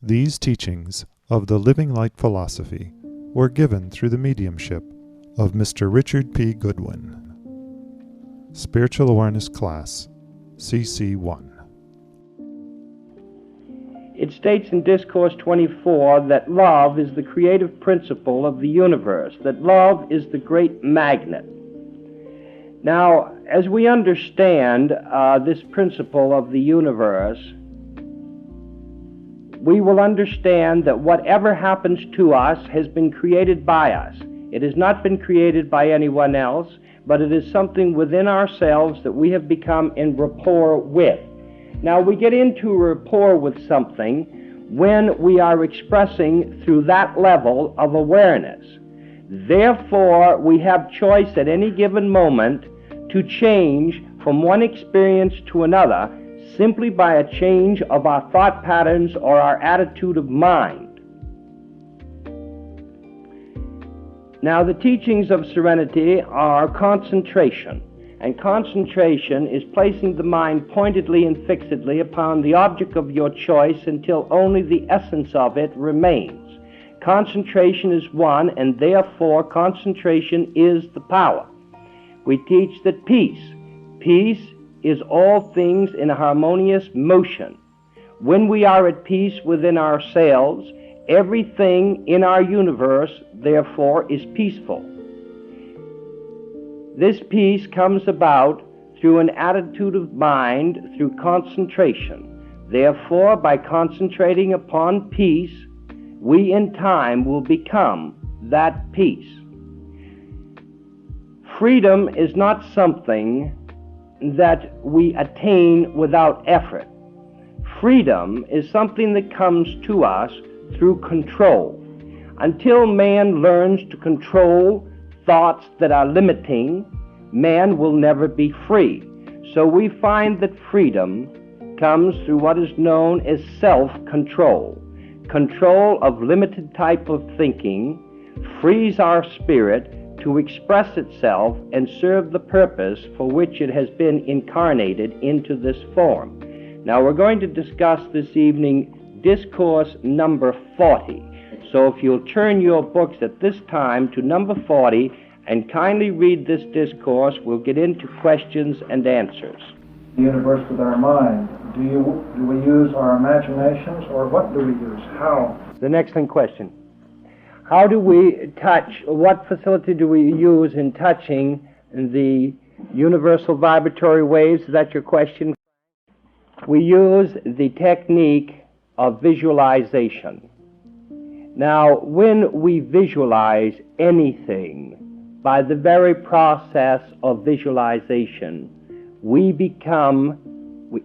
These teachings of the Living Light philosophy were given through the mediumship of Mr. Richard P. Goodwin. Spiritual Awareness Class, CC1. It states in Discourse 24 that love is the creative principle of the universe, that love is the great magnet. Now, as we understand this principle of the universe, we will understand that whatever happens to us has been created by us. It has not been created by anyone else, but it is something within ourselves that we have become in rapport with. Now, we get into rapport with something when we are expressing through that level of awareness. Therefore, we have choice at any given moment to change from one experience to another simply by a change of our thought patterns or our attitude of mind. Now, the teachings of serenity are concentration. And concentration is placing the mind pointedly and fixedly upon the object of your choice until only the essence of it remains. Concentration is one, and therefore concentration is the power. We teach that peace is all things in harmonious motion. When we are at peace within ourselves, everything in our universe, therefore, is peaceful. This peace comes about through an attitude of mind, through concentration. Therefore, by concentrating upon peace, we in time will become that peace. Freedom is not something that we attain without effort. Freedom is something that comes to us through control. Until man learns to control thoughts that are limiting, man will never be free. So we find that freedom comes through what is known as self-control. Control of limited type of thinking frees our spirit to express itself and serve the purpose for which it has been incarnated into this form. Now we're going to discuss this evening Discourse number 40. So if you'll turn your books at this time to number 40 and kindly read this discourse, we'll get into questions and answers. The universe with our mind. Do we use our imaginations, or what do we use? How? The next question. How do we touch, what facility do we use in touching the universal vibratory waves? Is that your question? We use the technique of visualization. Now, when we visualize anything, by the very process of visualization, we become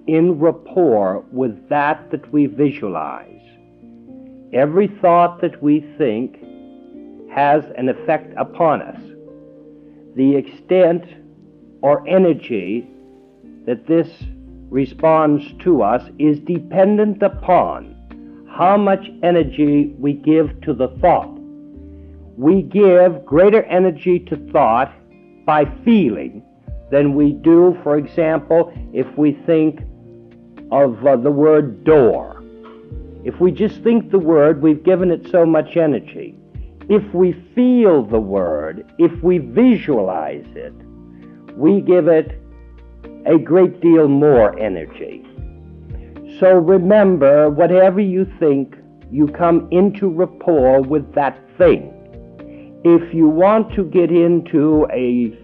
in rapport with that we visualize. Every thought that we think has an effect upon us. The extent or energy that this responds to us is dependent upon how much energy we give to the thought. We give greater energy to thought by feeling than we do, for example, if we think of the word door. If we just think the word, we've given it so much energy. If we feel the word, if we visualize it, we give it a great deal more energy. So remember, whatever you think, you come into rapport with that thing. If you want to get into a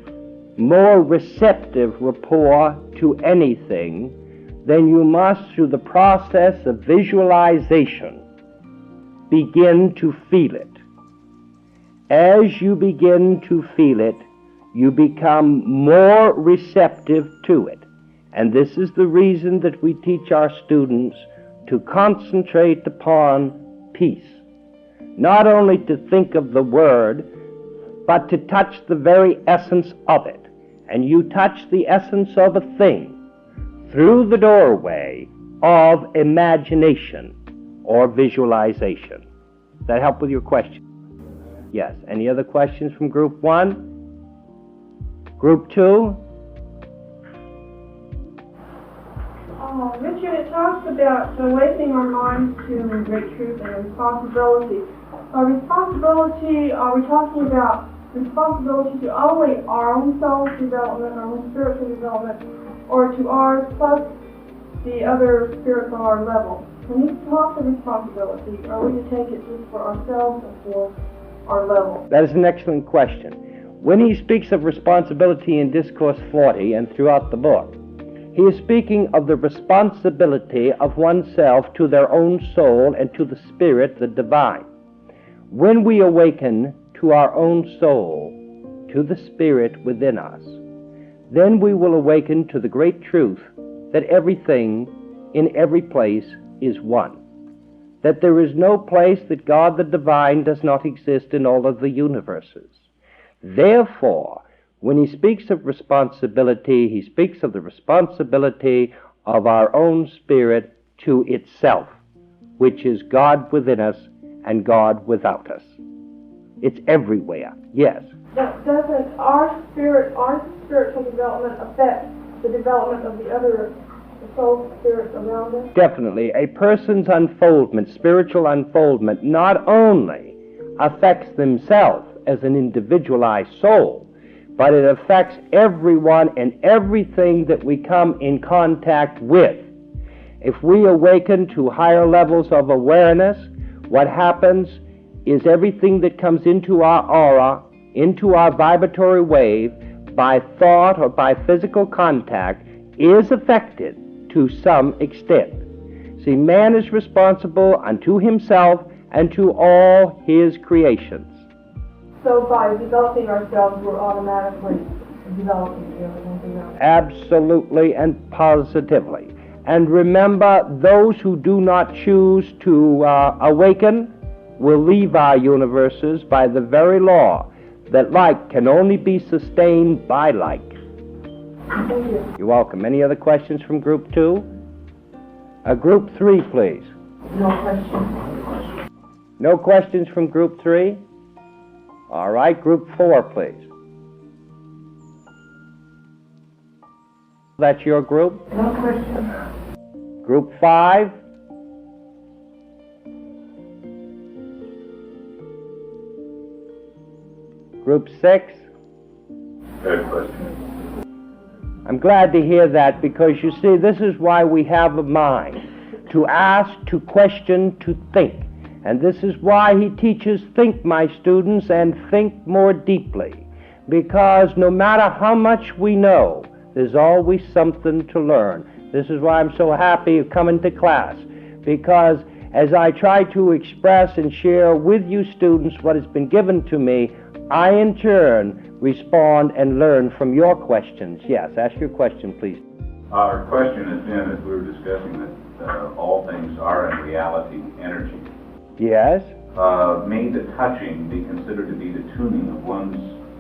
more receptive rapport to anything, then you must, through the process of visualization, begin to feel it. As you begin to feel it, you become more receptive to it. And this is the reason that we teach our students to concentrate upon peace. Not only to think of the word, but to touch the very essence of it. And you touch the essence of a thing through the doorway of imagination or visualization. Does that help with your question? Yes. Any other questions from Group 1? Group 2? Richard, it talks about awakening our minds to great truth and responsibility. Responsibility, are we talking about responsibility to only our own soul's development, our own spiritual development, or to ours plus the other spirits on our level? When you talk of responsibility, are we to take it just for ourselves or for our level? That is an excellent question. When he speaks of responsibility in Discourse 40 and throughout the book, he is speaking of the responsibility of oneself to their own soul and to the spirit, the divine. When we awaken to our own soul, to the spirit within us, then we will awaken to the great truth that everything in every place is one. That there is no place that God the divine does not exist in all of the universes. Therefore, when he speaks of responsibility, he speaks of the responsibility of our own spirit to itself, which is God within us and God without us. It's everywhere, yes. Doesn't our spiritual development affect the development of the other soul spirits around us? Definitely. A person's unfoldment, spiritual unfoldment, not only affects themselves as an individualized soul, but it affects everyone and everything that we come in contact with. If we awaken to higher levels of awareness, what happens is everything that comes into our aura, into our vibratory wave, by thought or by physical contact, is affected to some extent. See, man is responsible unto himself and to all his creations. So by developing ourselves, we're automatically developing everything else. Absolutely and positively. And remember, those who do not choose to awaken will leave our universes by the very law that like can only be sustained by like. Thank you. You're welcome. Any other questions from Group 2? Group 3, please. No question. No questions from Group 3? All right, Group 4, please. That's your group? No question. Group 5? Group 6? Third question. I'm glad to hear that, because you see, this is why we have a mind. To ask, to question, to think. And this is why he teaches think, my students, and think more deeply. Because no matter how much we know, there's always something to learn. This is why I'm so happy coming to class. Because as I try to express and share with you students what has been given to me, I in turn respond and learn from your questions. Yes, ask your question, please. Our question has been, as we were discussing, that all things are in reality energy. Yes? May the touching be considered to be the tuning of one's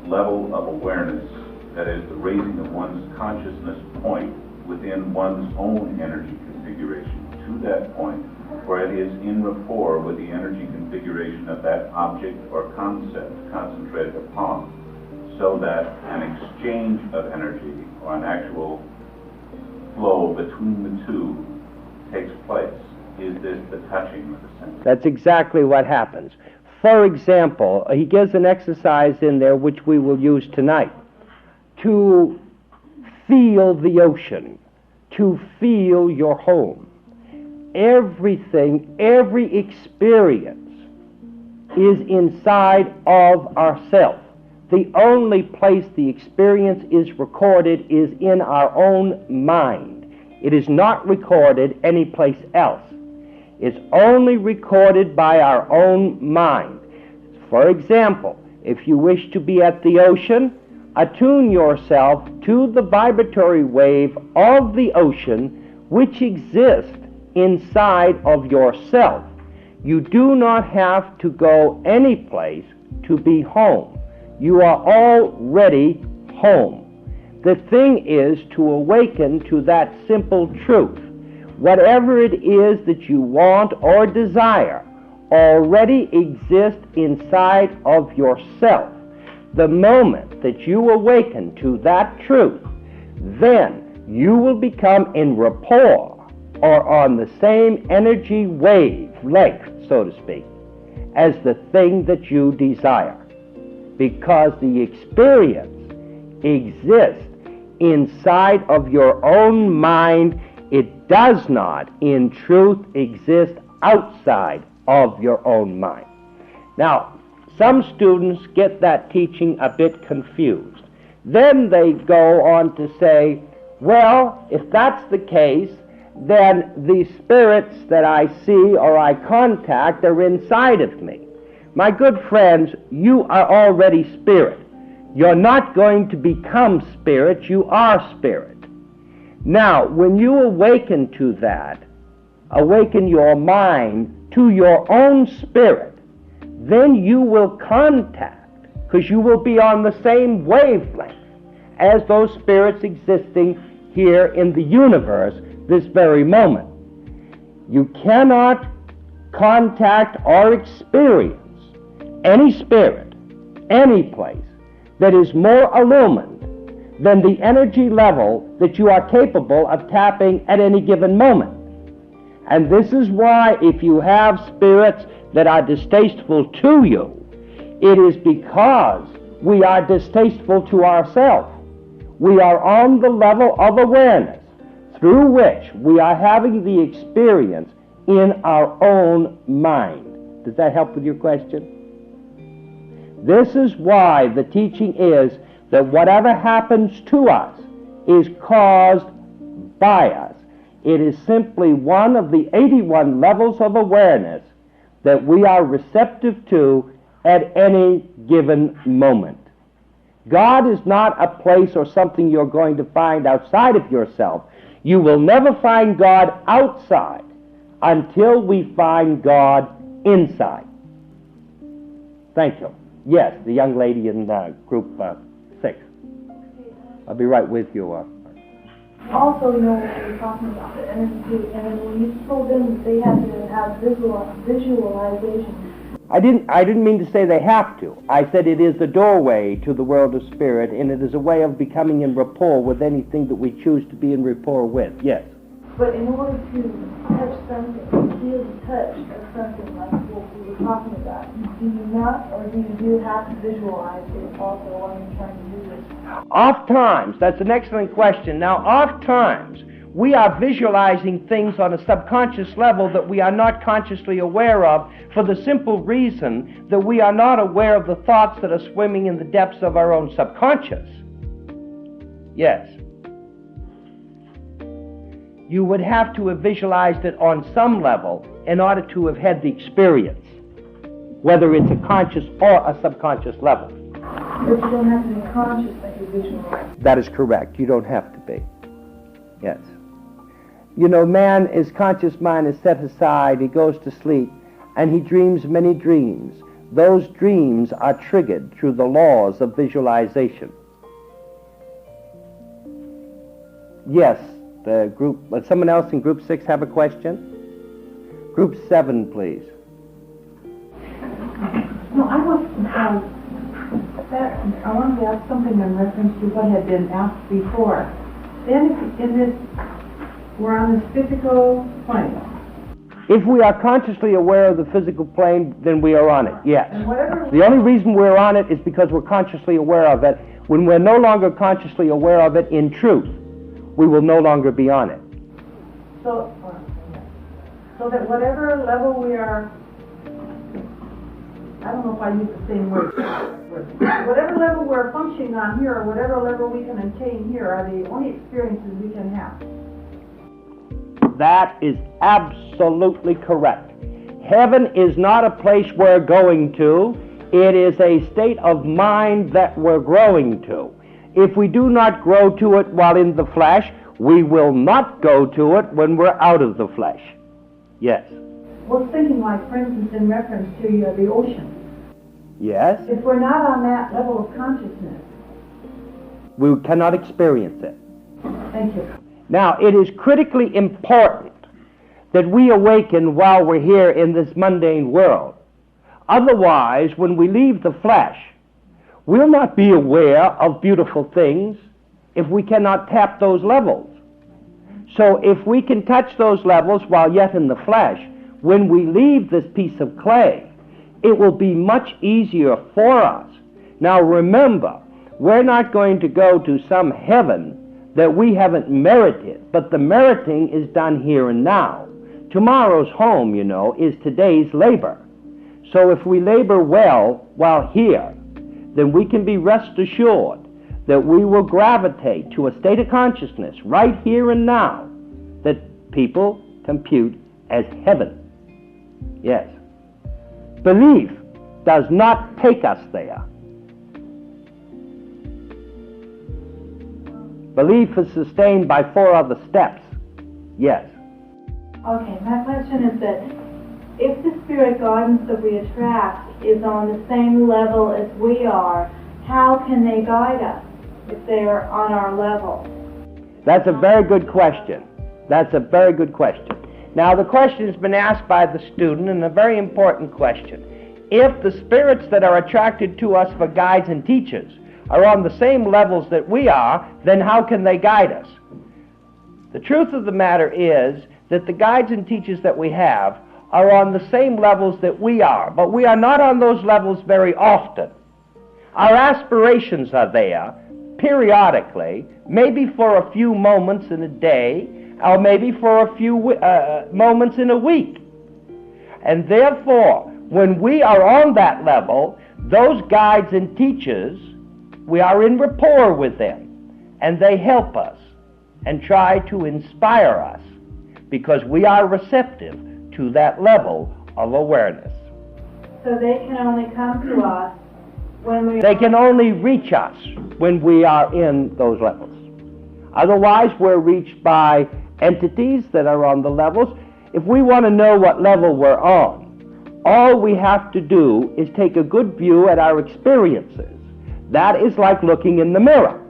level of awareness, that is, the raising of one's consciousness point within one's own energy configuration to that point where it is in rapport with the energy configuration of that object or concept concentrated upon, so that an exchange of energy or an actual flow between the two takes place. Is this the touching of the sense? That's exactly what happens. For example, he gives an exercise in there which we will use tonight. To feel the ocean, to feel your home. Everything, every experience is inside of ourself. The only place the experience is recorded is in our own mind. It is not recorded anyplace else. It's only recorded by our own mind. For example, if you wish to be at the ocean, attune yourself to the vibratory wave of the ocean which exists inside of yourself. You do not have to go any place to be home. You are already home. The thing is to awaken to that simple truth. Whatever it is that you want or desire already exists inside of yourself. The moment that you awaken to that truth, then you will become in rapport or on the same energy wavelength, so to speak, as the thing that you desire. Because the experience exists inside of your own mind. It does not, in truth, exist outside of your own mind. Now, some students get that teaching a bit confused. Then they go on to say, well, if that's the case, then the spirits that I see or I contact are inside of me. My good friends, you are already spirit. You're not going to become spirit, you are spirit. Now, when you awaken to that, awaken your mind to your own spirit, then you will contact, because you will be on the same wavelength as those spirits existing here in the universe this very moment. You cannot contact or experience any spirit, any place, that is more illumined than the energy level that you are capable of tapping at any given moment. And this is why if you have spirits that are distasteful to you, it is because we are distasteful to ourselves. We are on the level of awareness through which we are having the experience in our own mind. Does that help with your question? This is why the teaching is that whatever happens to us is caused by us. It is simply one of the 81 levels of awareness that we are receptive to at any given moment. God is not a place or something you're going to find outside of yourself. You will never find God outside until we find God inside. Thank you. Yes, the young lady in group 6. I'll be right with you. Also, you know, when we were talking about the energy, and when you told them that they had to have visualization. I didn't mean to say they have to. I said it is the doorway to the world of spirit, and it is a way of becoming in rapport with anything that we choose to be in rapport with. Yes. But in order to touch something, feel the touch of something like what we were talking about, do you not, or do you have to visualize it also while you're trying to do this? Oft-times, that's an excellent question. Now, oft-times, we are visualizing things on a subconscious level that we are not consciously aware of, for the simple reason that we are not aware of the thoughts that are swimming in the depths of our own subconscious. Yes. You would have to have visualized it on some level in order to have had the experience, whether it's a conscious or a subconscious level. But you don't have to be conscious that you visualize. That is correct. You don't have to be. Yes. You know, man, his conscious mind is set aside, he goes to sleep, and he dreams many dreams. Those dreams are triggered through the laws of visualization. Yes, the group, someone else in group 6 have a question? Group 7, please. No, I wanted to ask something in reference to what had been asked before. Then in this, we're on this physical plane. If we are consciously aware of the physical plane, then we are on it, yes. And whatever The only reason we're on it is because we're consciously aware of it. When we're no longer consciously aware of it in truth, we will no longer be on it. so that whatever level we are, I don't know if I use the same word. Whatever level we're functioning on here, or whatever level we can attain here, are the only experiences we can have. That is absolutely correct. Heaven is not a place we're going to. It is a state of mind that we're growing to. If we do not grow to it while in the flesh, we will not go to it when we're out of the flesh. Yes. Well, thinking like, for instance, in reference to the ocean. Yes. If we're not on that level of consciousness. We cannot experience it. Thank you. Now, it is critically important that we awaken while we're here in this mundane world. Otherwise, when we leave the flesh, we'll not be aware of beautiful things if we cannot tap those levels. So if we can touch those levels while yet in the flesh, when we leave this piece of clay, it will be much easier for us. Now remember, we're not going to go to some heaven that we haven't merited, but the meriting is done here and now. Tomorrow's home, you know, is today's labor. So if we labor well while here, then we can be rest assured that we will gravitate to a state of consciousness right here and now that people compute as heaven. Yes. Belief does not take us there. Belief is sustained by 4 other steps. Yes. Okay, my question is that if the spirit guidance that we attract is on the same level as we are, how can they guide us if they are on our level? That's a very good question. That's a very good question. Now, the question has been asked by the student, and a very important question. If the spirits that are attracted to us for guides and teachers are on the same levels that we are, then how can they guide us? The truth of the matter is that the guides and teachers that we have are on the same levels that we are, but we are not on those levels very often. Our aspirations are there periodically, maybe for a few moments in a day, or maybe for a few moments in a week. And therefore, when we are on that level, those guides and teachers, we are in rapport with them, and they help us and try to inspire us because we are receptive to that level of awareness. So they can only come to us when we... They can only reach us when we are in those levels. Otherwise, we're reached by entities that are on the levels. If we want to know what level we're on, all we have to do is take a good view at our experiences. That is like looking in the mirror.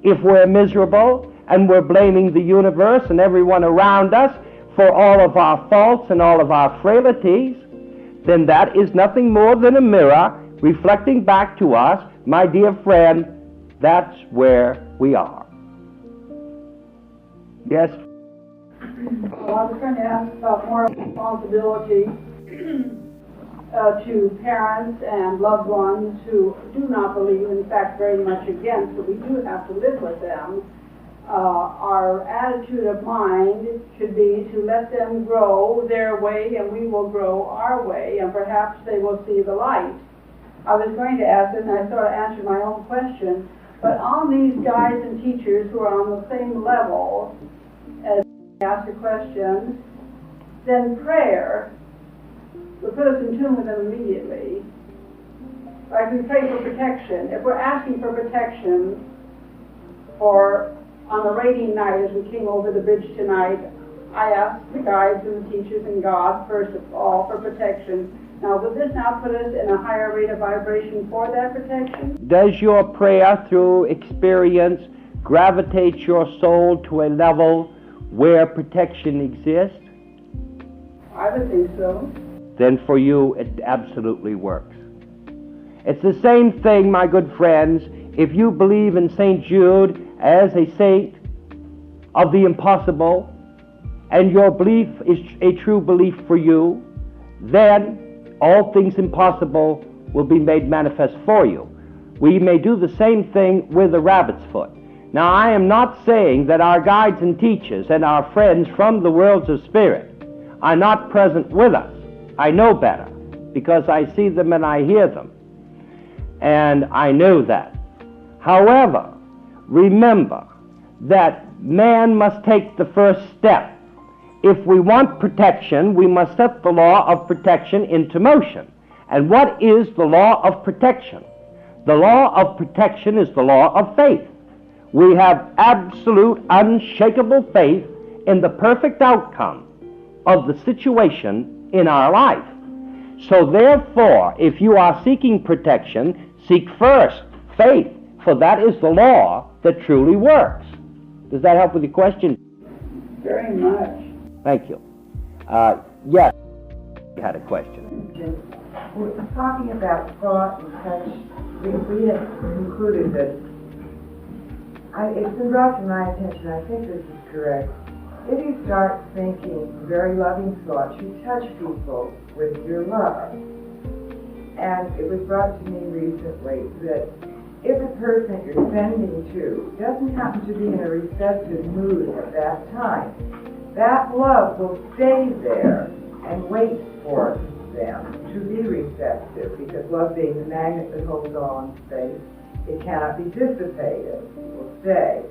If we're miserable and we're blaming the universe and everyone around us for all of our faults and all of our frailties, then that is nothing more than a mirror reflecting back to us, my dear friend, that's where we are. Yes? Well, I was going to ask about moral responsibility to parents and loved ones who do not believe, in fact, very much against, but we do have to live with them. Our attitude of mind should be to let them grow their way and we will grow our way, and perhaps they will see the light. I was going to ask this, and I sort of answered my own question, but on these guides and teachers who are on the same level as ask a question, then prayer will put us in tune with them immediately. Like we pray for protection. If we're asking for protection for on a rainy night as we came over the bridge tonight, I asked the guides and the teachers and God first of all for protection. Now, would this now put us in a higher rate of vibration for that protection? Does your prayer through experience gravitate your soul to a level where protection exists? I would think so. Then for you it absolutely works. It's the same thing, my good friends, if you believe in St. Jude as a saint of the impossible, and your belief is a true belief for you, then all things impossible will be made manifest for you. We may do the same thing with the rabbit's foot. Now, I am not saying that our guides and teachers and our friends from the worlds of spirit are not present with us. I know better, because I see them and I hear them. And I know that. However, remember that man must take the first step. If we want protection, we must set the law of protection into motion. And what is the law of protection? The law of protection is the law of faith. We have absolute, unshakable faith in the perfect outcome of the situation in our life. So therefore, if you are seeking protection, seek first faith, for that is the law that truly works. Does that help with your question? Very much. Thank you. Yes, you had a question. We're talking about thought and touch. We have concluded that it's been brought to my attention, I think this is correct, if you start thinking very loving thoughts, you touch people with your love. And it was brought to me recently that if the person that you're sending to doesn't happen to be in a receptive mood at that time, that love will stay there and wait for them to be receptive, because love being the magnet that holds all in space, it cannot be dissipated, it will stay.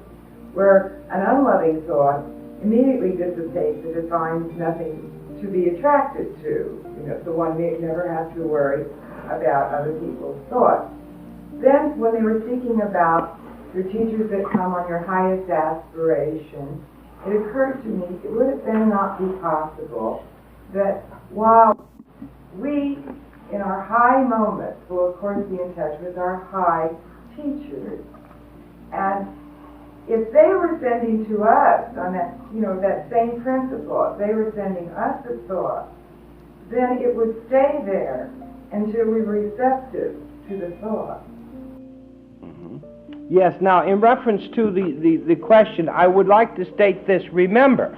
Where an unloving thought immediately dissipates if it finds nothing to be attracted to. So one never has to worry about other people's thoughts. Then when they were speaking about your teachers that come on your highest aspiration, it occurred to me, would it then not be possible that while we, in our high moments, will of course be in touch with our high teachers, and if they were sending to us on that, that same principle, if they were sending us a thought, then it would stay there until we were receptive to the thought. Yes, now in reference to the question, I would like to state this. Remember,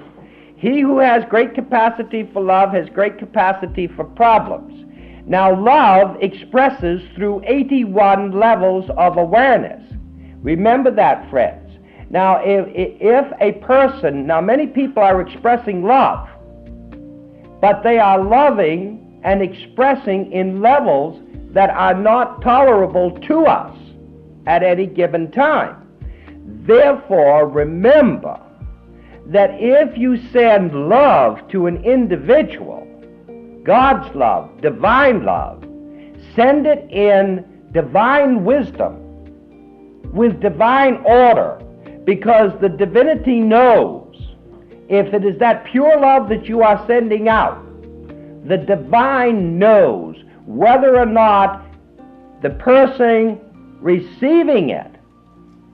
he who has great capacity for love has great capacity for problems. Now love expresses through 81 levels of awareness. Remember that, friends. Now if a person, now many people are expressing love, but they are loving and expressing in levels that are not tolerable to us at any given time. Therefore, remember that if you send love to an individual, God's love, divine love, send it in divine wisdom, with divine order, because the divinity knows if it is that pure love that you are sending out, the divine knows whether or not the person receiving it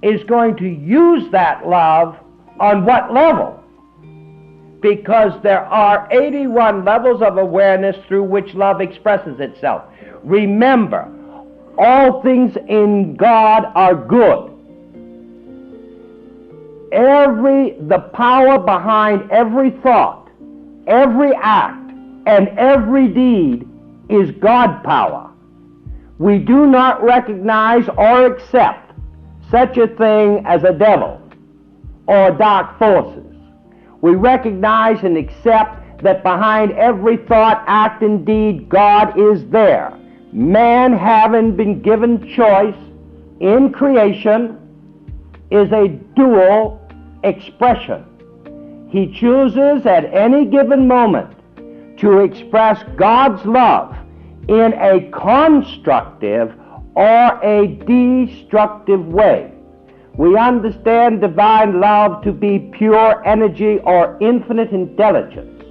is going to use that love on what level, because there are 81 levels of awareness through which love expresses itself. Remember, all things in God are good. The power behind every thought, every act, and every deed is God power. We do not recognize or accept such a thing as a devil or dark forces. We recognize and accept that behind every thought, act, and deed, God is there. Man, having been given choice in creation, is a dual expression. He chooses at any given moment to express God's love in a constructive or a destructive way. We understand divine love to be pure energy or infinite intelligence.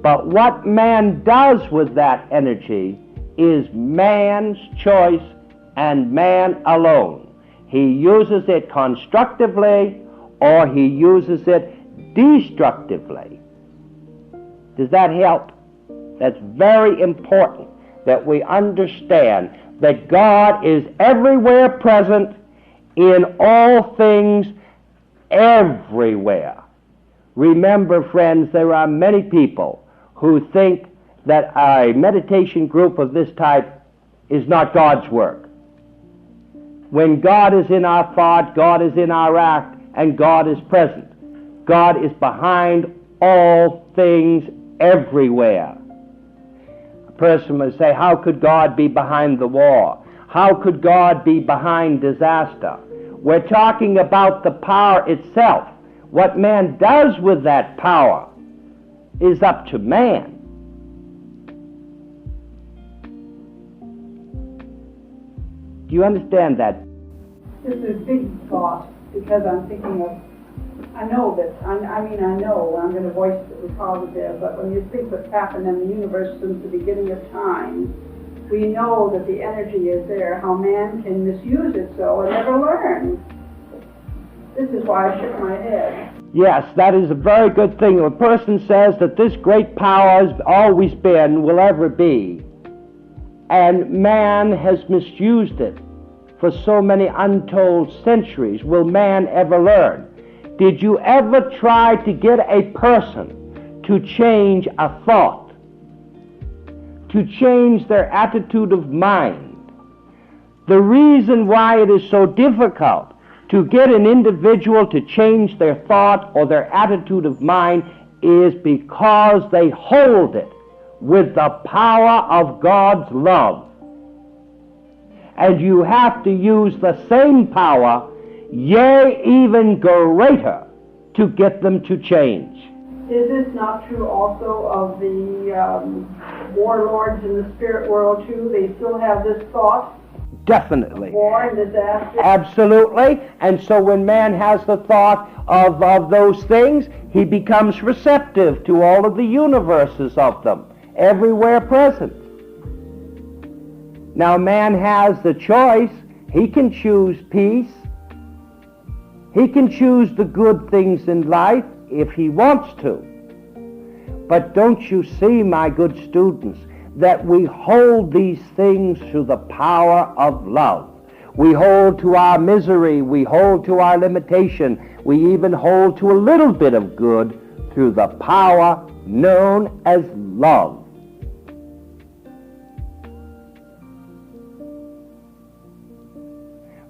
But what man does with that energy is man's choice and man alone. He uses it constructively or he uses it destructively. Does that help? That's very important that we understand that God is everywhere present in all things everywhere. Remember, friends, there are many people who think that a meditation group of this type is not God's work. When God is in our thought, God is in our act, and God is present. God is behind all things everywhere. A person would say, how could God be behind the war? How could God be behind disaster? We're talking about the power itself. What man does with that power is up to man. Do you understand that? This is a big thought, because I'm thinking of, I know I'm going to voice the positive, but when you think what's happened in the universe since the beginning of time, we know that the energy is there, how man can misuse it so and never learn. This is why I shook my head. Yes, that is a very good thing. If a person says that this great power has always been, will ever be, and man has misused it for so many untold centuries, will man ever learn? Did you ever try to get a person to change a thought, to change their attitude of mind? The reason why it is so difficult to get an individual to change their thought or their attitude of mind is because they hold it with the power of God's love. And you have to use the same power, yea, even greater, to get them to change. Is this not true also of the warlords in the spirit world too? They still have this thought? Definitely. War and disaster? Absolutely. And so when man has the thought of those things, he becomes receptive to all of the universes of them, everywhere present. Now man has the choice. He can choose peace. He can choose the good things in life if he wants to. But don't you see, my good students, that we hold these things through the power of love. We hold to our misery, we hold to our limitation, we even hold to a little bit of good through the power known as love.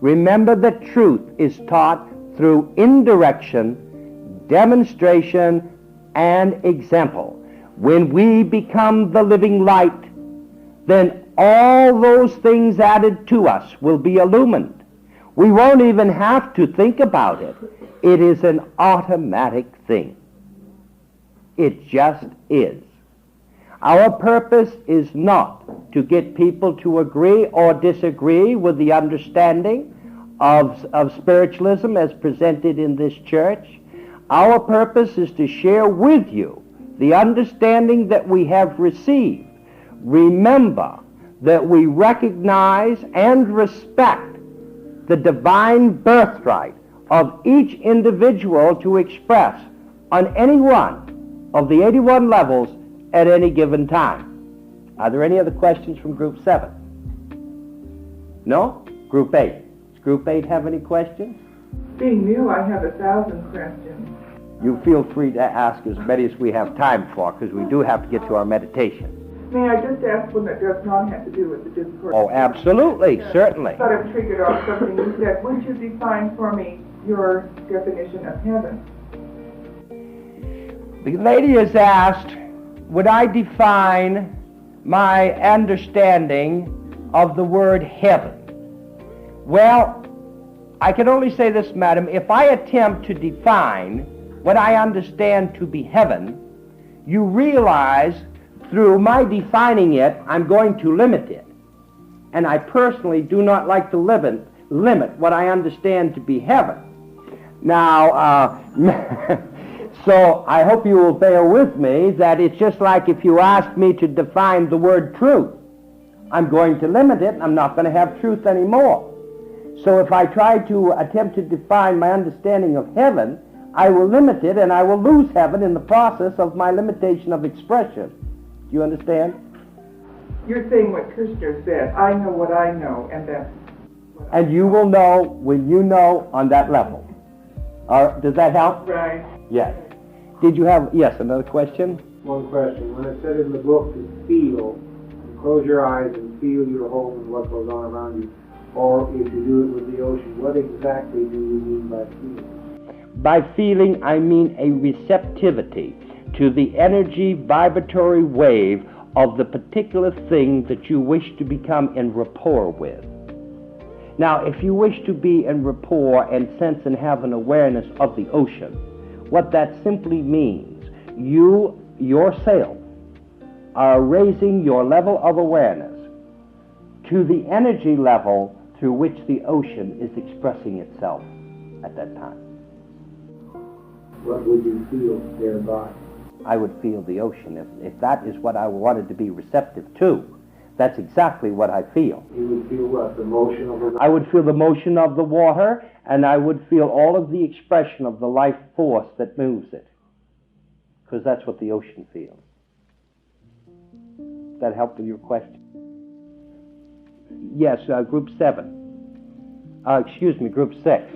Remember that truth is taught through indirection, demonstration, and example. When we become the living light, then all those things added to us will be illumined. We won't even have to think about it. It is an automatic thing. It just is. Our purpose is not to get people to agree or disagree with the understanding of spiritualism as presented in this church. Our purpose is to share with you the understanding that we have received. Remember that we recognize and respect the divine birthright of each individual to express on any one of the 81 levels at any given time. Are there any other questions from Group 7? No? Group 8. Does Group 8 have any questions? Being new, I have 1,000 questions. You feel free to ask as many as we have time for, because we do have to get to our meditation. May I just ask one that does not have to do with the discourse? Oh, absolutely, certainly. I thought it triggered off something you said. Would you define for me your definition of heaven? The lady has asked, would I define my understanding of the word heaven? Well, I can only say this, madam. If I attempt to define what I understand to be heaven, you realize through my defining it, I'm going to limit it. And I personally do not like to limit what I understand to be heaven. Now, so I hope you will bear with me that it's just like if you ask me to define the word truth. I'm going to limit it, and I'm not going to have truth anymore. So if I try to attempt to define my understanding of heaven, I will limit it, and I will lose heaven in the process of my limitation of expression. Do you understand? You're saying what Kirshner said. I know what I know, and that's... And you will know when you know on that level. Does that help? Right. Yes. Did you have, yes, another question? One question. When it said in the book to feel, you close your eyes and feel your home and what goes on around you, or if you do it with the ocean, what exactly do you mean by feeling? By feeling, I mean a receptivity to the energy vibratory wave of the particular thing that you wish to become in rapport with. Now, if you wish to be in rapport and sense and have an awareness of the ocean, what that simply means, you yourself are raising your level of awareness to the energy level through which the ocean is expressing itself at that time. What would you feel thereby? I would feel the ocean. If that is what I wanted to be receptive to, that's exactly what I feel. You would feel what? The motion of the... I would feel the motion of the water, and I would feel all of the expression of the life force that moves it. Because that's what the ocean feels. Does that help with your question? Yes, Group 7. Group 6.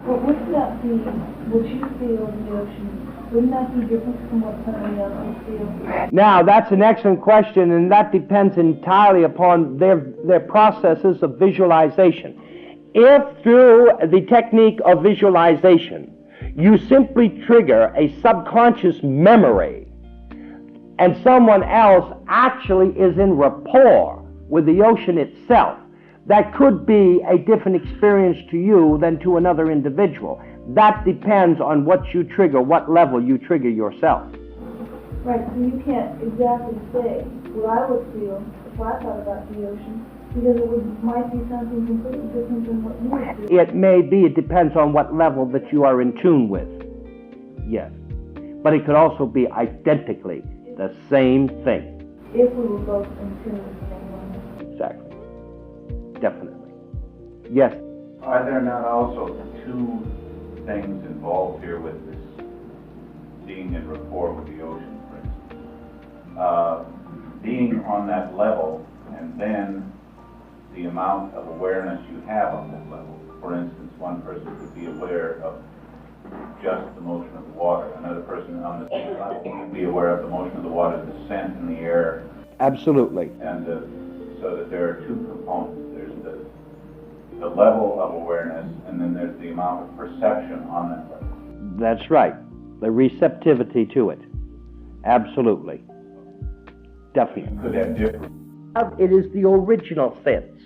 Well, wouldn't that be, what you feel in the ocean, wouldn't that be different from what somebody else would feel? Now, that's an excellent question, and that depends entirely upon their processes of visualization. If through the technique of visualization, you simply trigger a subconscious memory, and someone else actually is in rapport with the ocean itself, that could be a different experience to you than to another individual. That depends on what you trigger, what level you trigger yourself. Right, so you can't exactly say what I would feel if I thought about the ocean, because it might be something completely different than what you would feel. It may be, it depends on what level that you are in tune with. Yes. But it could also be identically the same thing. If we were both in tune with the same one. Exactly. Definitely. Yes. Are there not also two things involved here with this being in rapport with the ocean, for instance? Being on that level, and then the amount of awareness you have on that level. For instance, one person could be aware of just the motion of the water. Another person on the same level could be aware of the motion of the water, the scent in the air. Absolutely. And so that there are two components. There's the level of awareness, and then there's the amount of perception on that level. That's right. The receptivity to it. Absolutely. Definitely. Could have different. It is the original sense.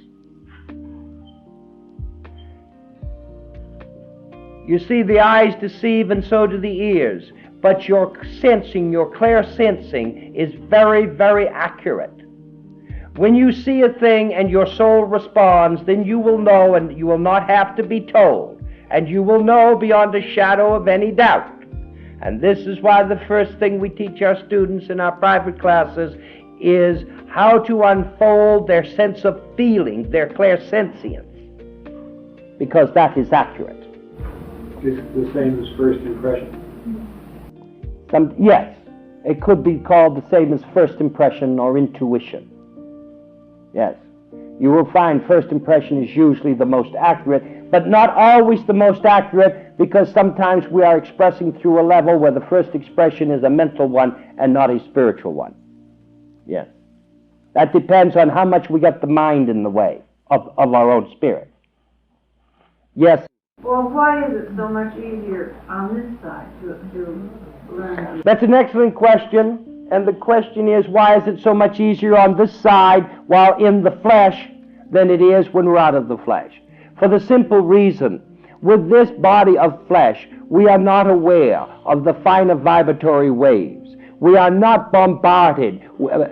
You see, the eyes deceive and so do the ears, but your sensing, your clear sensing is very, very accurate. When you see a thing and your soul responds, then you will know, and you will not have to be told, and you will know beyond a shadow of any doubt. And this is why the first thing we teach our students in our private classes is how to unfold their sense of feeling, their clairsentience, because that is accurate. It's the same as first impression. Yes, it could be called the same as first impression or intuition. Yes. You will find first impression is usually the most accurate, but not always the most accurate, because sometimes we are expressing through a level where the first expression is a mental one and not a spiritual one. Yes. That depends on how much we got the mind in the way of our own spirit. Yes. Well, why is it so much easier on this side to learn? That's an excellent question. And the question is, why is it so much easier on this side while in the flesh than it is when we're out of the flesh? For the simple reason, with this body of flesh, we are not aware of the finer vibratory waves. We are not bombarded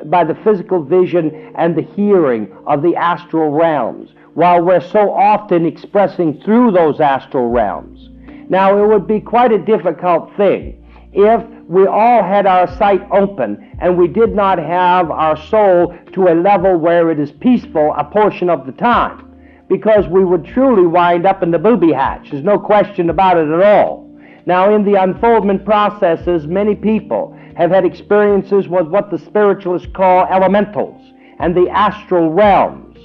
by the physical vision and the hearing of the astral realms, while we're so often expressing through those astral realms. Now, it would be quite a difficult thing if we all had our sight open and we did not have our soul to a level where it is peaceful a portion of the time, because we would truly wind up in the booby hatch. There's no question about it at all. Now, in the unfoldment processes, many people have had experiences with what the spiritualists call elementals and the astral realms.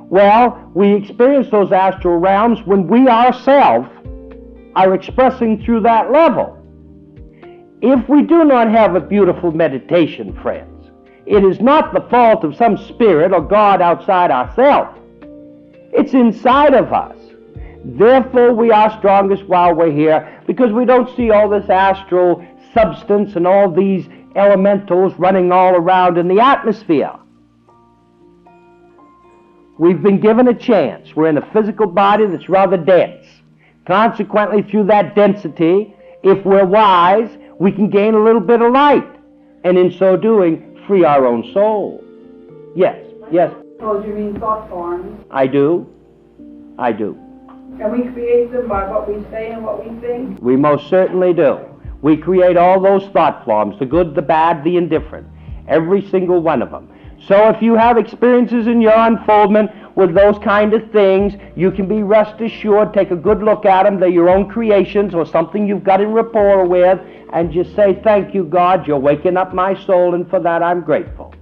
Well, we experience those astral realms when we ourselves are expressing through that level. If we do not have a beautiful meditation, friends, it is not the fault of some spirit or God outside ourselves. It's inside of us. Therefore, we are strongest while we're here, because we don't see all this astral substance and all these elementals running all around in the atmosphere. We've been given a chance. We're in a physical body that's rather dense. Consequently, through that density, if we're wise, we can gain a little bit of light, and in so doing, free our own soul. Yes, yes. Oh, do you mean thought forms? I do. I do. And we create them by what we say and what we think? We most certainly do. We create all those thought forms, the good, the bad, the indifferent, every single one of them. So if you have experiences in your unfoldment with those kind of things, you can be rest assured, take a good look at them. They're your own creations or something you've got in rapport with, and just say, thank you, God, you're waking up my soul, and for that I'm grateful.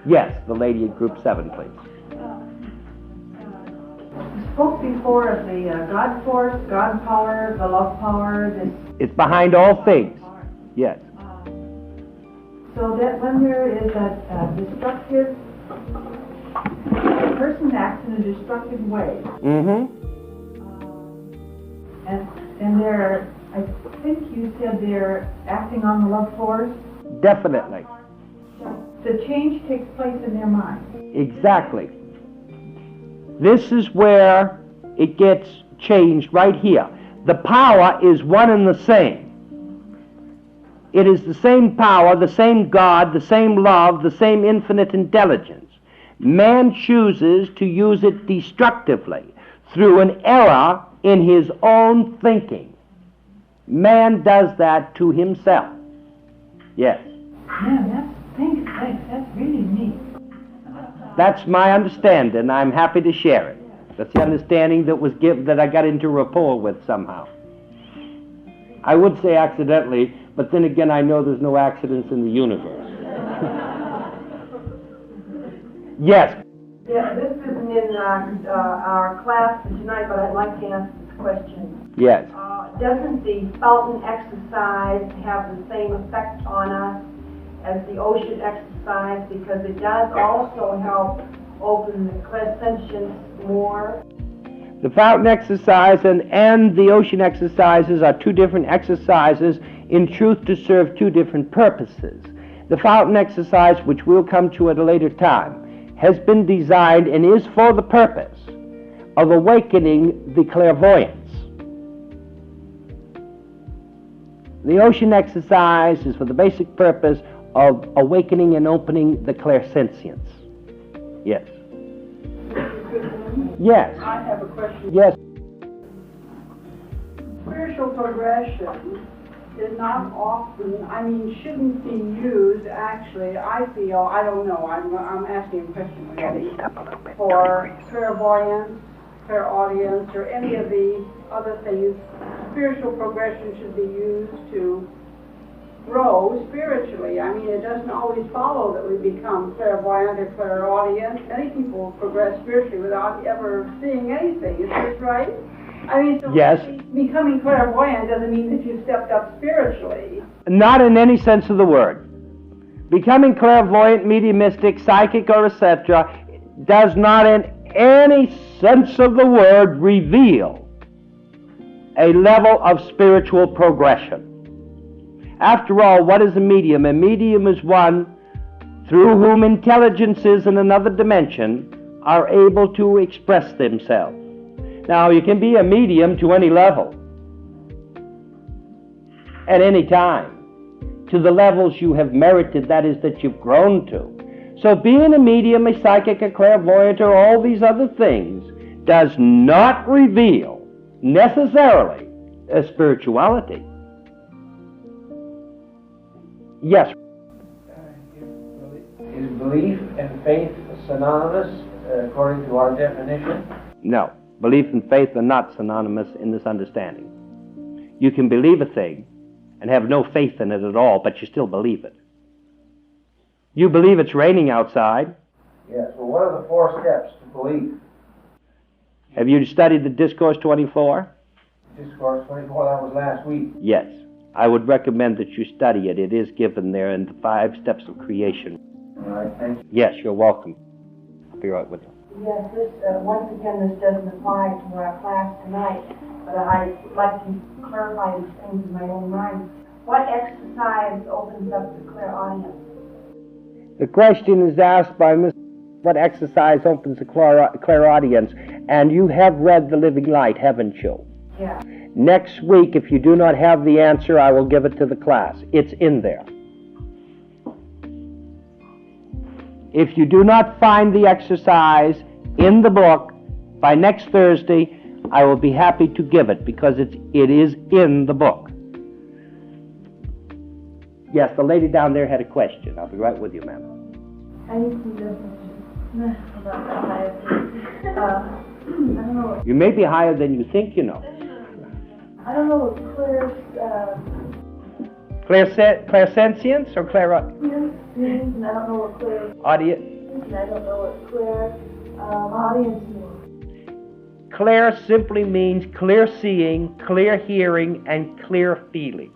Yes, the lady in group 7, please. spoke before of the God force, God power, the love power, this. It's behind all things. Yes. So that when there is a destructive, a person acts in a destructive way, Mm-hmm. and they're, I think you said they're acting on the love force. Definitely. The change takes place in their mind. Exactly. This is where it gets changed right here. The power is one and the same. It is the same power, the same God, the same love, the same infinite intelligence. Man chooses to use it destructively through an error in his own thinking. Man does that to himself. Yes. Yeah, thanks, that's really neat. That's my understanding. I'm happy to share it. That's the understanding that was given, that I got into rapport with somehow. I would say accidentally, but then again, I know there's no accidents in the universe. Yes. Yeah, this isn't in our class tonight, but I'd like to ask this question. Yes. Doesn't the fountain exercise have the same effect on us as the ocean exercise? Because it does also help open the clairsentience more. The fountain exercise and the ocean exercises are two different exercises, in truth to serve two different purposes. The fountain exercise, which we'll come to at a later time, has been designed and is for the purpose of awakening the clairvoyance. The ocean exercise is for the basic purpose of awakening and opening the clairsentience. Yes. Yes. I have a question. Yes. Spiritual progression is not often, shouldn't be used, actually, I feel, I don't know, I'm asking a question really, for clairvoyance, clairaudience, or any of the other things. Spiritual progression should be used to grow spiritually. It doesn't always follow that we become clairvoyant or clairaudient. Many people progress spiritually without ever seeing anything. Is this right? So yes. Becoming clairvoyant doesn't mean that you stepped up spiritually. Not in any sense of the word. Becoming clairvoyant, mediumistic, psychic, or etc. does not in any sense of the word reveal a level of spiritual progression. After all, what is a medium? A medium is one through whom intelligences in another dimension are able to express themselves. Now, you can be a medium to any level, at any time, to the levels you have merited, that is, that you've grown to. So being a medium, a psychic, a clairvoyant, or all these other things does not reveal necessarily a spirituality. Yes. Is belief and faith synonymous according to our definition? No. Belief and faith are not synonymous in this understanding. You can believe a thing and have no faith in it at all, but you still believe it. You believe it's raining outside. Yes. Well, what are the 4 steps to belief? Have you studied the Discourse 24? Discourse 24, that was last week. Yes. I would recommend that you study it. It is given there in the 5 steps of creation. All right, thank you. Yes, you're welcome. I'll be right with you. Yes, once again, this doesn't apply to our class tonight, but I'd like to clarify these things in my own mind. What exercise opens up the clairaudience? The question is asked by Ms. What exercise opens the clairaudience? And you have read The Living Light, haven't you? Yeah. Next week, if you do not have the answer, I will give it to the class. It's in there. If you do not find the exercise in the book by next Thursday, I will be happy to give it because it is in the book. Yes, the lady down there had a question. I'll be right with you, ma'am. I need some definition about the highest. I don't know. You may be higher than you think you know. I don't know what Clairsentience or clairaudience means, and I don't know what clairaudience audience? and I don't know what audience means. Clear simply means clear seeing, clear hearing, and clear feeling.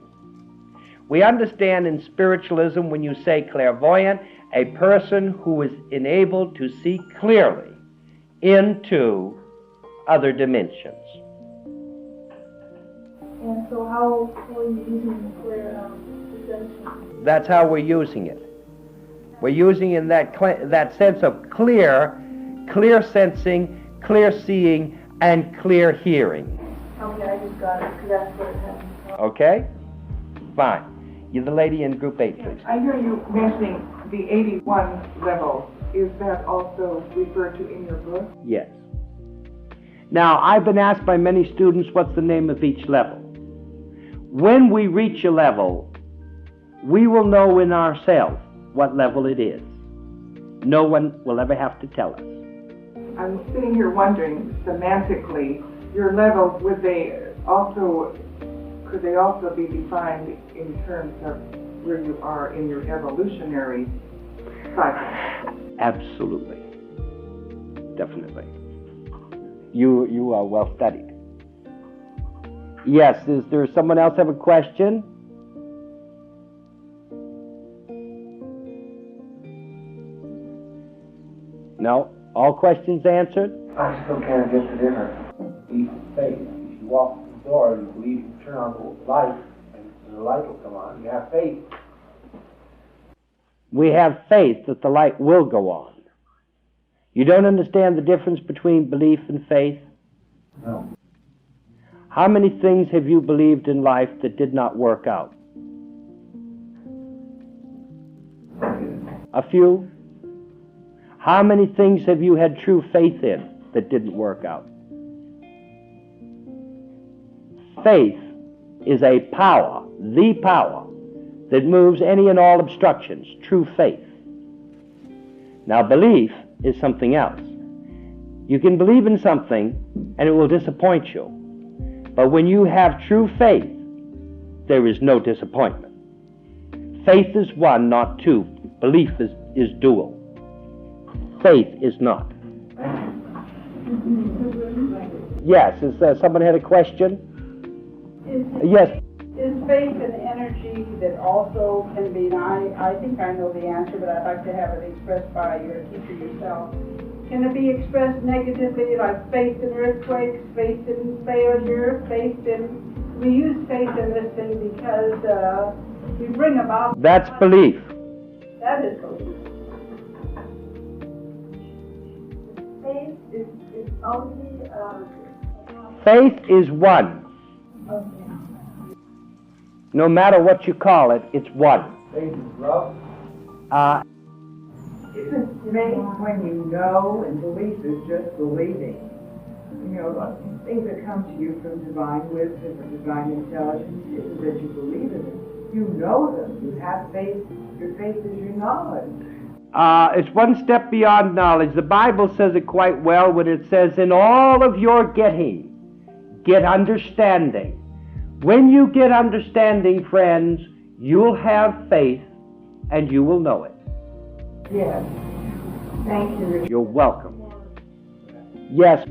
We understand in spiritualism when you say clairvoyant, a person who is enabled to see clearly into other dimensions. And so how are you using the clear perception? That's how we're using it. We're using it in that sense of clear sensing, clear seeing, and clear hearing. Okay, I just got it, because that's what it has. Okay? Fine. You're the lady in group 8, please. I hear you mentioning the 81 level. Is that also referred to in your book? Yes. Now, I've been asked by many students what's the name of each level. When we reach a level, we will know in ourselves what level it is. No one will ever have to tell us. I'm sitting here wondering, semantically, your levels, could they also be defined in terms of where you are in your evolutionary cycle? Absolutely. Definitely. You are well studied. Yes, is there someone else have a question? No? All questions answered? I still can't get the difference. Belief and faith. If you walk through the door, you believe you turn on the light, and the light will come on. You have faith. We have faith that the light will go on. You don't understand the difference between belief and faith? No. How many things have you believed in life that did not work out? A few? How many things have you had true faith in that didn't work out? Faith is a power, the power, that moves any and all obstructions, true faith. Now, belief is something else. You can believe in something and it will disappoint you. But when you have true faith, there is no disappointment. Faith is one, not two. Belief is dual. Faith is not. Yes, is someone had a question? Yes. Is faith an energy that also can be, and I think I know the answer, but I'd like to have it expressed by your teacher yourself. Can it be expressed negatively, like faith in earthquakes, faith in failure, we use faith in this thing because we bring about... That's belief. That is belief. Faith is only... Faith is one. Okay. No matter what you call it, it's one. Faith is love. Isn't faith when you know, and belief is just believing? You know, things that come to you from divine wisdom or divine intelligence isn't that you believe in them. You know them. You have faith. Your faith is your knowledge. It's one step beyond knowledge. The Bible says it quite well when it says, in all of your getting, get understanding. When you get understanding, friends, you'll have faith and you will know it. Yes. Thank you, Richard. You're welcome. Yes.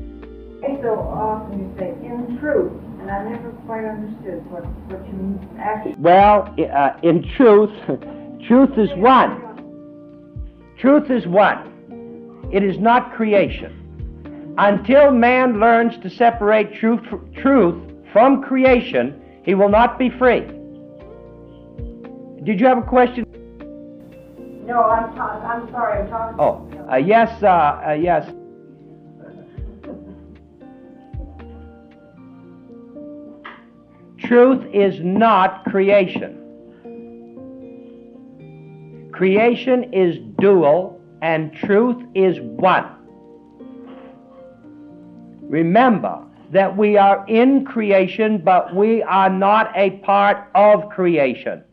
So often you say, in truth, and I never quite understood what you mean actually. Well, in truth, truth is one. Truth is one. It is not creation. Until man learns to separate truth from creation, he will not be free. Did you have a question? No, I'm sorry, I'm talking. Oh, yes. Truth is not creation. Creation is dual and truth is one. Remember that we are in creation, but we are not a part of creation.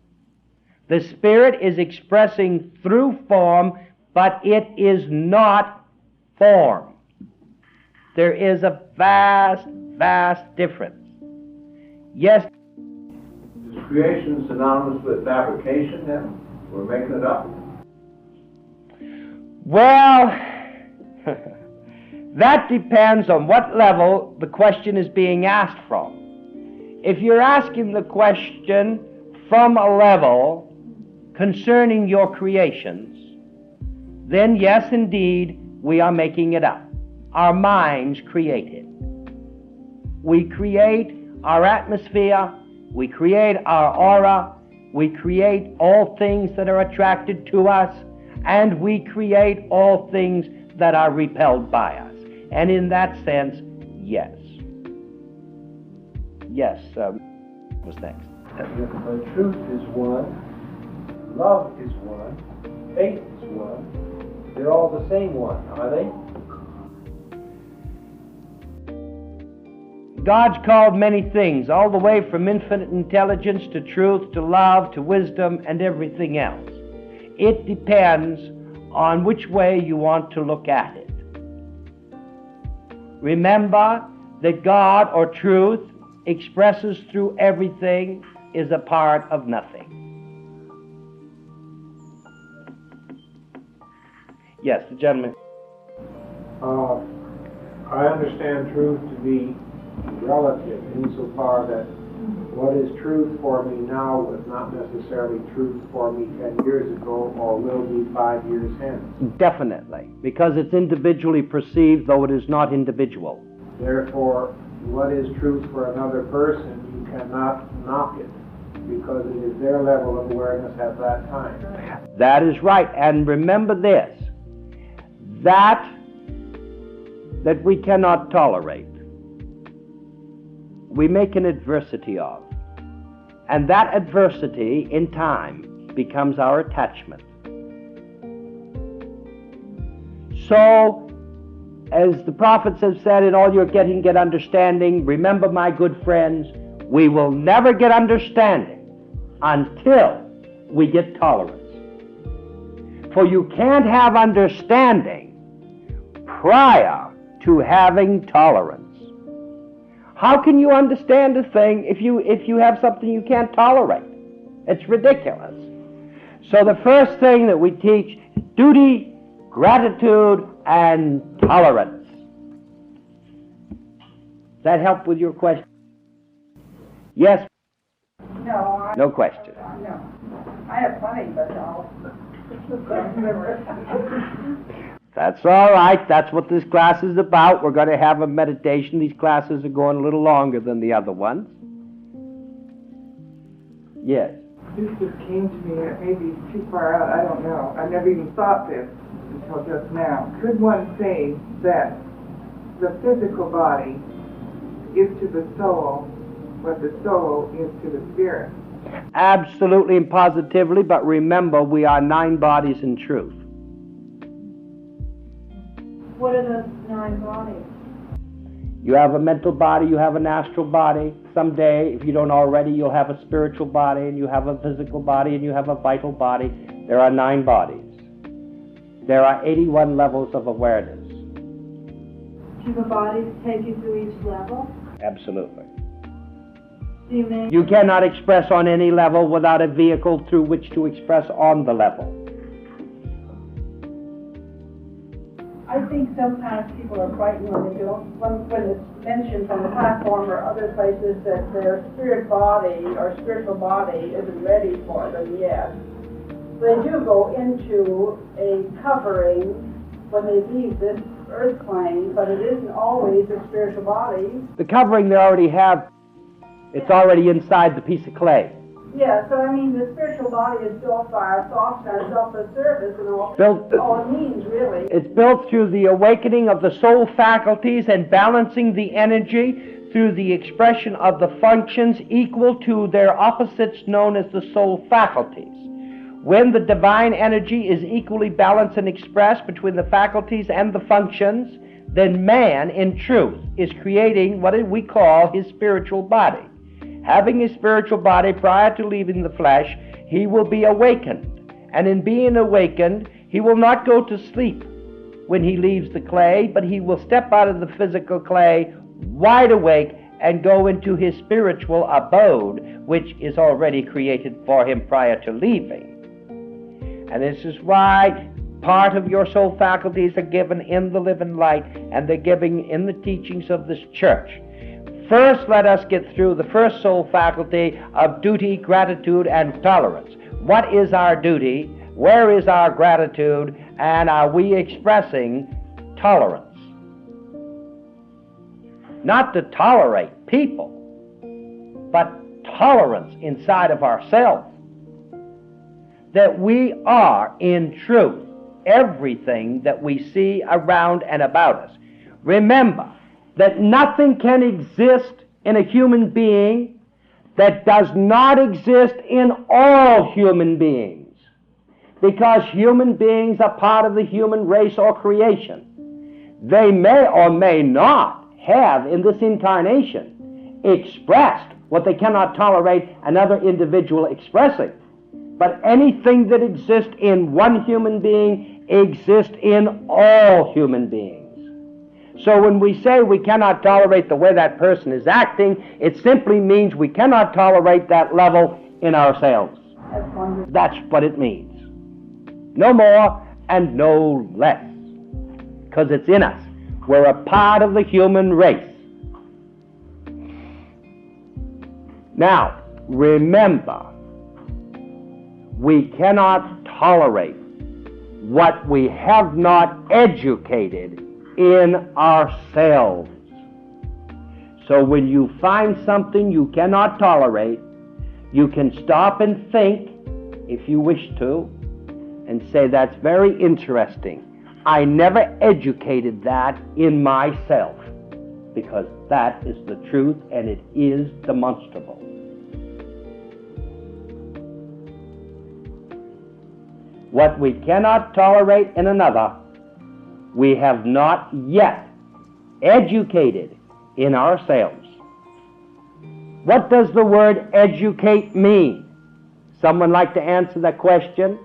The Spirit is expressing through form, but it is not form. There is a vast, vast difference. Yes? Is creation synonymous with fabrication then? We're making it up? Well, That depends on what level the question is being asked from. If you're asking the question from a level concerning your creations, then yes, indeed, we are making it up. Our minds create it. We create our atmosphere, we create our aura, we create all things that are attracted to us, and we create all things that are repelled by us. And in that sense, yes. Yes, what's next? The truth is one, love is one, faith is one. They're all the same one, are they? God's called many things, all the way from infinite intelligence to truth to love to wisdom and everything else. It depends on which way you want to look at it. Remember that God or truth expresses through everything, is a part of nothing. Yes, the gentleman. I understand truth to be relative insofar that what is truth for me now was not necessarily truth for me 10 years ago or will be 5 years hence. Definitely, because it's individually perceived, though it is not individual. Therefore, what is truth for another person, you cannot knock it because it is their level of awareness at that time. That is right. And remember this, that we cannot tolerate, we make an adversity of. And that adversity, in time, becomes our attachment. So, as the prophets have said, in all you're getting, get understanding. Remember, my good friends, we will never get understanding until we get tolerance. For you can't have understanding prior to having tolerance. How can you understand a thing if you have something you can't tolerate? It's ridiculous. So the first thing that we teach, duty, gratitude, and tolerance. Does that help with your question? Yes? No. No question. No. I have plenty, but I'll remember. That's all right. That's what this class is about. We're going to have a meditation. These classes are going a little longer than the other ones. Yes. This just came to me, it may be too far out, I don't know. I've never even thought this until just now. Could one say that the physical body is to the soul what the soul is to the spirit? Absolutely and positively, but remember, we are 9 bodies in truth. What are those 9 bodies? You have a mental body, you have an astral body. Someday, if you don't already, you'll have a spiritual body, and you have a physical body, and you have a vital body. There are 9 bodies. There are 81 levels of awareness. Do the bodies take you through each level? Absolutely. Do they? You cannot express on any level without a vehicle through which to express on the level. I think sometimes people are frightened when they don't, when it's mentioned from the platform or other places that their spirit body or spiritual body isn't ready for them yet. They do go into a covering when they leave this earth plane, but it isn't always a spiritual body. The covering they already have, it's already inside the piece of clay. Yeah, so I mean, the spiritual body is built by our thoughts and our self-service and all it means, really. It's built through the awakening of the soul faculties and balancing the energy through the expression of the functions equal to their opposites known as the soul faculties. When the divine energy is equally balanced and expressed between the faculties and the functions, then man, in truth, is creating what we call his spiritual body. Having his spiritual body prior to leaving the flesh, he will be awakened. And in being awakened, he will not go to sleep when he leaves the clay, but he will step out of the physical clay wide awake and go into his spiritual abode, which is already created for him prior to leaving. And this is why Part of your soul faculties are given in the living light, and they're given in the teachings of this church. First, let us get through the first soul faculty of duty, gratitude, and tolerance. What is our duty? Where is our gratitude? And are we expressing tolerance? Not to tolerate people, but tolerance inside of ourselves. That we are, in truth, everything that we see around and about us. Remember that nothing can exist in a human being that does not exist in all human beings, because human beings are part of the human race or creation. They may or may not have in this incarnation expressed what they cannot tolerate another individual expressing. But anything that exists in one human being exists in all human beings. So when we say we cannot tolerate the way that person is acting, it simply means we cannot tolerate that level in ourselves. That's what it means. No more and no less. Because it's in us. We're a part of the human race. Now, remember, we cannot tolerate what we have not educated in ourselves. So when you find something you cannot tolerate, you can stop and think, if you wish to, and say, that's very interesting. I never educated that in myself, because that is the truth and it is demonstrable. What we cannot tolerate in another, we have not yet educated in ourselves. What does the word educate mean? Someone like to answer that question?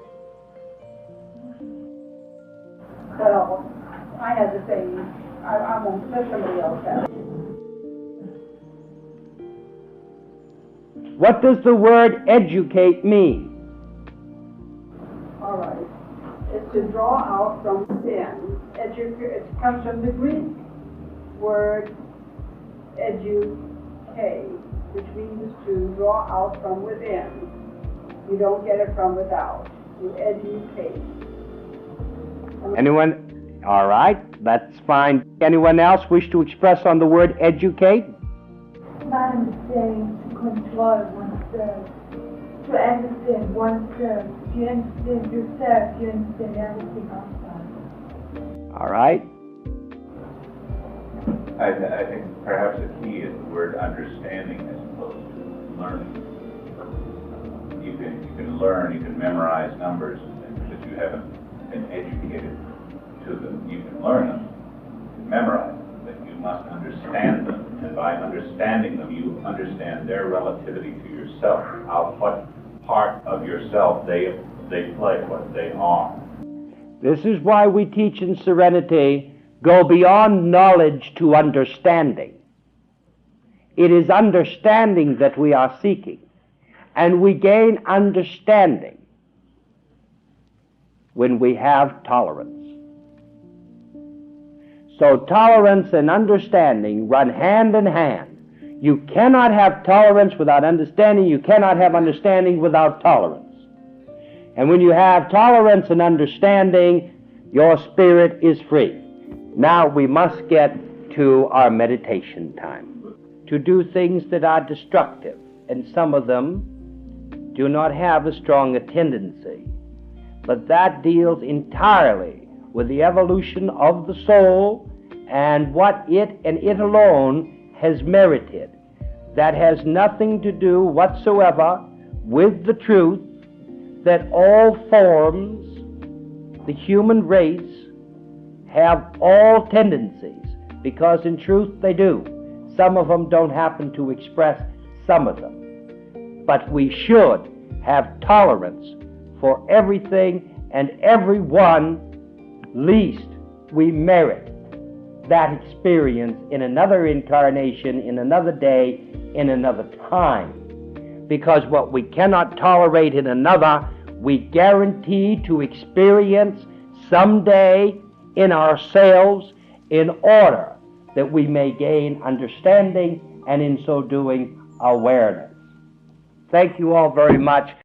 Well, I had to say, I won't let somebody else have it. What does the word educate mean? All right. It's to draw out from within. It comes from the Greek word educate, which means to draw out from within. You don't get it from without. You educate. Anyone? All right, that's fine. Anyone else wish to express on the word educate? Not understanding, to control oneself, to understand oneself. If you understand yourself, you understand everything outside. All right. I think perhaps the key is the word understanding as opposed to learning. You can learn, you can memorize numbers, but you haven't been educated to them. You can learn them, you can memorize them, but you must understand them. And by understanding them, you understand their relativity to yourself, how what part of yourself they play, what they are. This is why we teach in Serenity, go beyond knowledge to understanding. It is understanding that we are seeking, and we gain understanding when we have tolerance. So tolerance and understanding run hand in hand. You cannot have tolerance without understanding. You cannot have understanding without tolerance. And when you have tolerance and understanding, your spirit is free. Now we must get to our meditation time. To do things that are destructive, and some of them do not have as strong a tendency. But that deals entirely with the evolution of the soul and what it and it alone has merited. That has nothing to do whatsoever with the truth that all forms, the human race, have all tendencies, because in truth they do. Some of them don't happen to express some of them. But we should have tolerance for everything and everyone, lest we merit that experience in another incarnation, in another day, in another time. Because what we cannot tolerate in another, we guarantee to experience someday in ourselves in order that we may gain understanding and in so doing awareness. Thank you all very much.